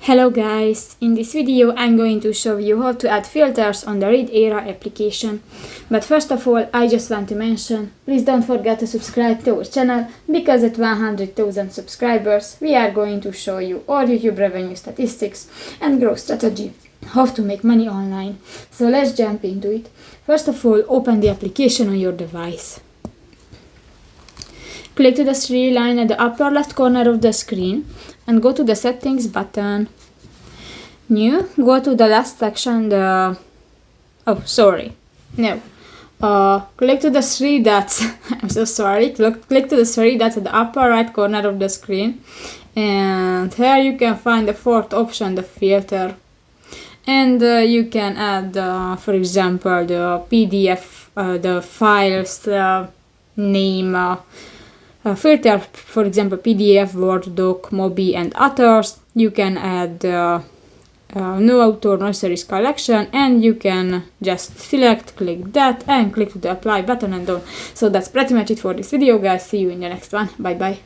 Hello guys, in this video I'm going to show you how to add filters on the ReadEra application. But first of all, I just want to mention, please don't forget to subscribe to our channel, because at 100,000 subscribers we are going to show you all YouTube revenue statistics and growth strategy, how to make money online. So let's jump into it. First of all, open the application on your device. Click to the three line at the upper left corner of the screen and go to the settings button. New, go to the last section, click to the three dots. I'm so sorry. Click to the three dots at the upper right corner of the screen, and here you can find the fourth option, the filter. And you can add, for example, the PDF, the files name, filter, for example, PDF, Word, Doc, Mobi, and others. You can add no author, no series collection, and you can just select, click that, and click to the apply button and done. So that's pretty much it for this video, guys. See you in the next one. Bye bye.